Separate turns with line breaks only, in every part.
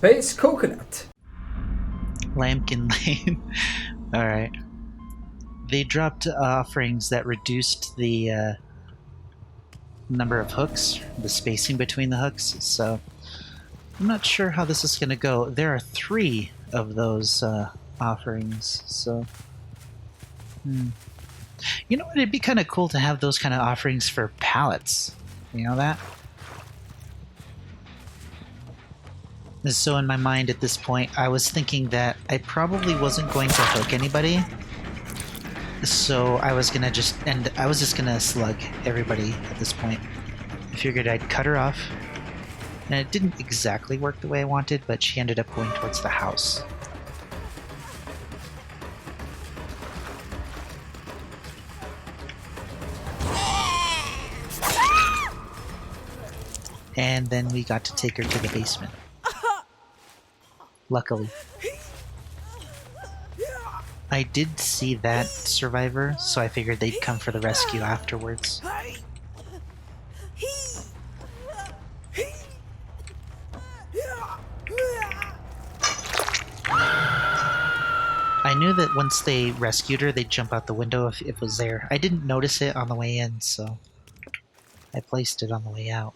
Space Coconut.
Lambkin Lane. Alright. They dropped offerings that reduced the number of hooks, the spacing between the hooks, so I'm not sure how this is going to go. There are 3 of those offerings, so... You know what, it'd be kind of cool to have those kind of offerings for pallets. You know that? So in my mind at this point, I was thinking that I probably wasn't going to hook anybody. So I was just gonna slug everybody at this point. I figured I'd cut her off. And it didn't exactly work the way I wanted, but she ended up going towards the house. And then we got to take her to the basement. Luckily. I did see that survivor, so I figured they'd come for the rescue afterwards. I knew that once they rescued her, they'd jump out the window if it was there. I didn't notice it on the way in, so I placed it on the way out.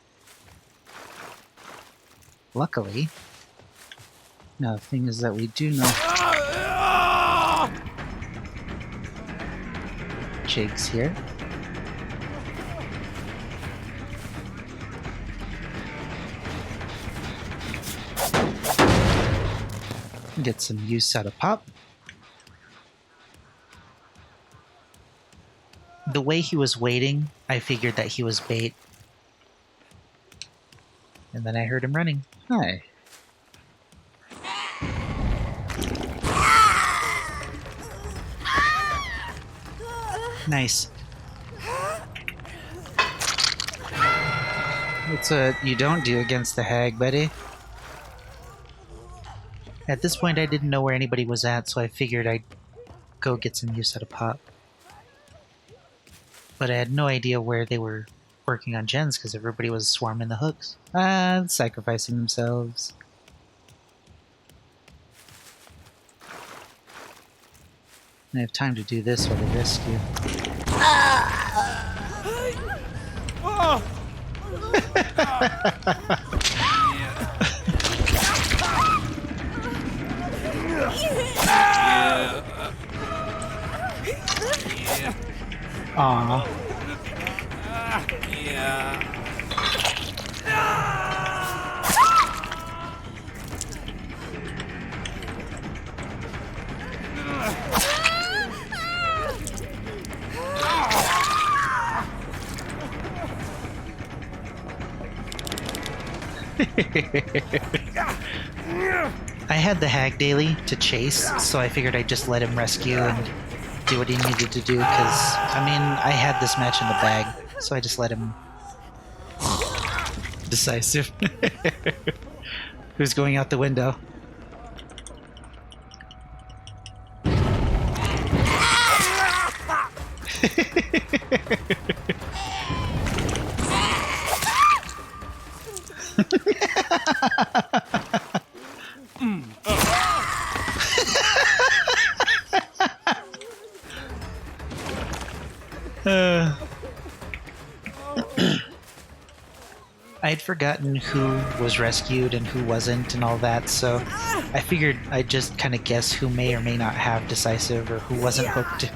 Luckily, now the thing is that we do know Jake's here. Get some use out of Pop. The way he was waiting, I figured that he was bait. And then I heard him running. Hi. Nice. What's you don't do against the hag, buddy? At this point, I didn't know where anybody was at, so I figured I'd go get some use out of Pop. But I had no idea where they were working on gens because everybody was swarming the hooks. Sacrificing themselves. I have time to do this while they rescue. Aww. I had the hag daily to chase, so I figured I'd just let him rescue and do what he needed to do, because, I mean, I had this match in the bag, so I just let him... Decisive. Who's going out the window? I'd forgotten who was rescued and who wasn't and all that, so I figured I'd just kind of guess who may or may not have decisive or who wasn't hooked.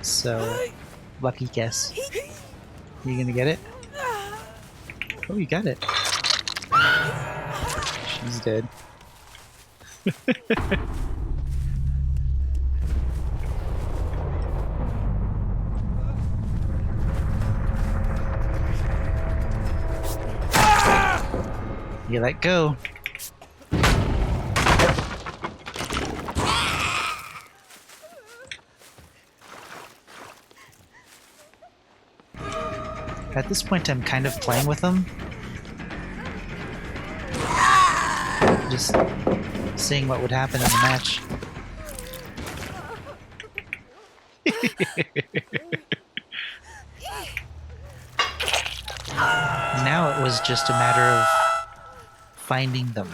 So, lucky guess. You gonna get it? Oh, you got it. She's dead. You let go. At this point, I'm kind of playing with them. Just seeing what would happen in the match. Now it was just a matter of finding them.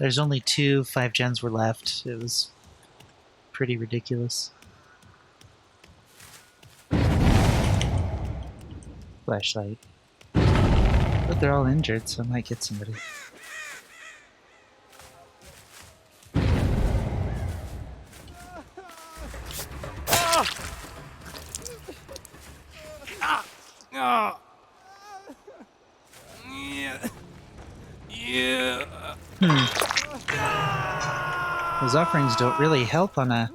There's only 5 gens were left. It was pretty ridiculous. Flashlight. But they're all injured, so I might get somebody. Those offerings don't really help on a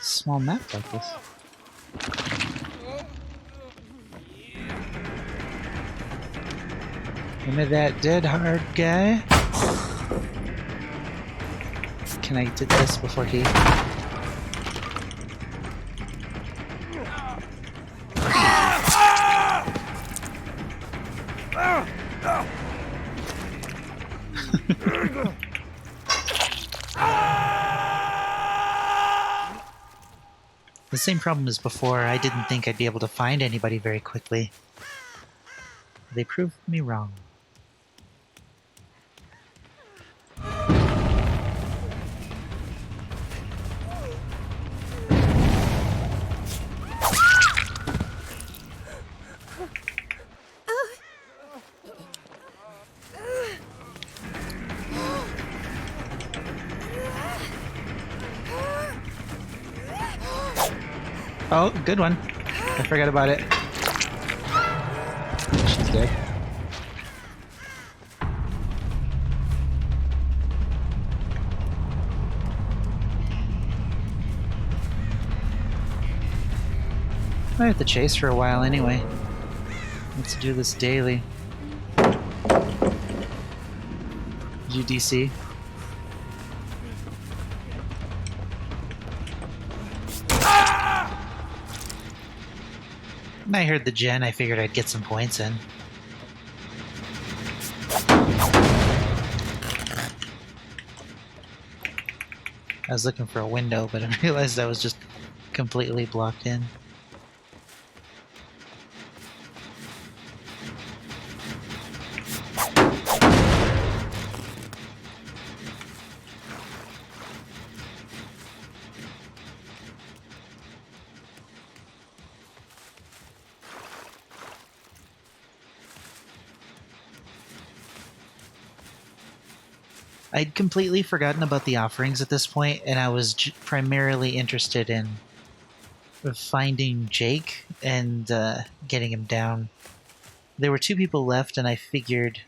small map like this. Remember that dead hard guy? Can I do this before he... The same problem as before, I didn't think I'd be able to find anybody very quickly. They proved me wrong. Oh, good one. I forgot about it. She's dead. I have to chase for a while anyway. Let's do this daily. GDC. When I heard the gen, I figured I'd get some points in. I was looking for a window, but I realized I was just completely blocked in. I'd completely forgotten about the offerings at this point, and I was primarily interested in finding Jake and getting him down. There were 2 people left, and I figured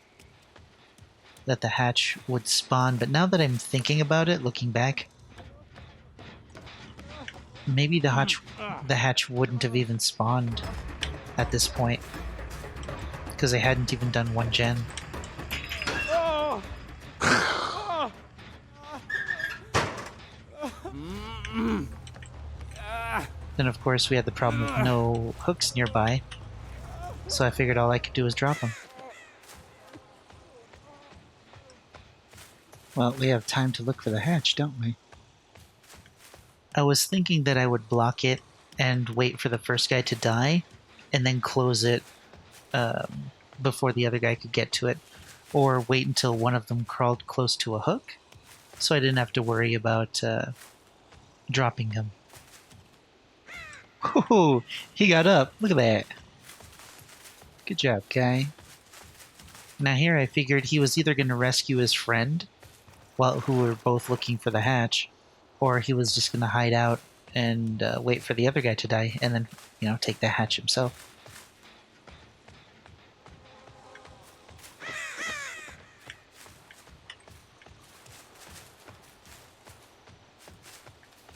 that the hatch would spawn, but now that I'm thinking about it, looking back, maybe the hatch wouldn't have even spawned at this point, because I hadn't even done 1 gen. Then of course we had the problem of no hooks nearby, so I figured all I could do was drop them. Well, we have time to look for the hatch, don't we? I was thinking that I would block it and wait for the first guy to die, and then close it before the other guy could get to it, or wait until one of them crawled close to a hook, so I didn't have to worry about dropping him. Ooh, he got up. Look at that. Good job, guy. Now here I figured he was either going to rescue his friend, who were both looking for the hatch, or he was just going to hide out and wait for the other guy to die, and then, take the hatch himself.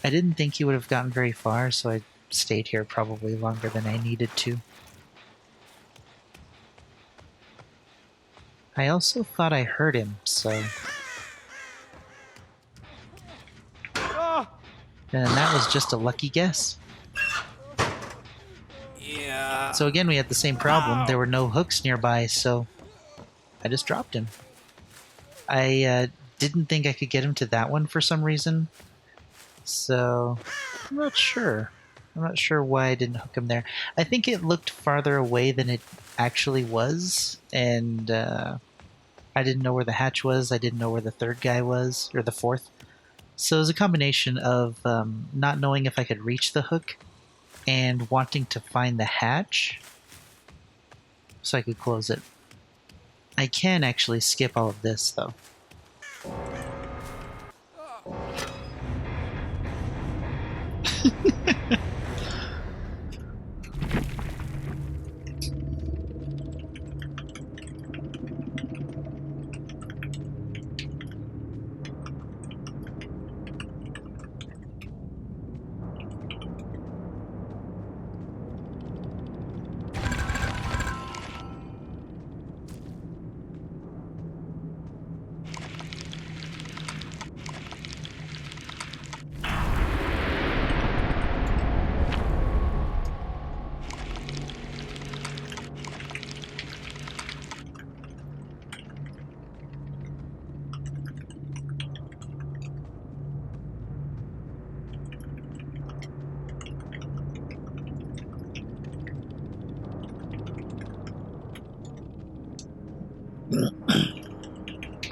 I didn't think he would have gotten very far, so I stayed here probably longer than I needed to. I also thought I heard him, so... And that was just a lucky guess.
Yeah.
So again, we had the same problem. There were no hooks nearby, so I just dropped him. I didn't think I could get him to that one for some reason, so I'm not sure. I'm not sure why I didn't hook him there. I think it looked farther away than it actually was, and I didn't know where the hatch was. I didn't know where the third guy was, or the fourth. So it was a combination of not knowing if I could reach the hook and wanting to find the hatch so I could close it. I can actually skip all of this, though.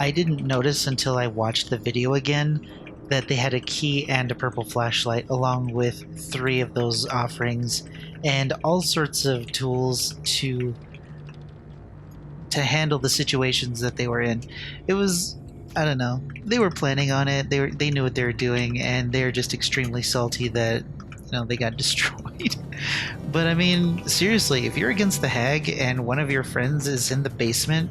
I didn't notice until I watched the video again that they had a key and a purple flashlight along with 3 of those offerings and all sorts of tools to handle the situations that they were in. It was, I don't know, they were planning on it. They knew what they were doing, and they're just extremely salty that they got destroyed. But I mean, seriously, if you're against the hag and one of your friends is in the basement,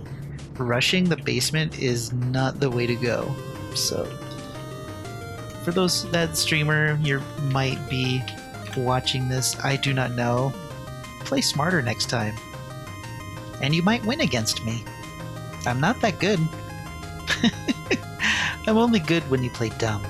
rushing the basement is not the way to go. So for that streamer, you might be watching this, I do not know. Play smarter next time. And you might win against me. I'm not that good. I'm only good when you play dumb.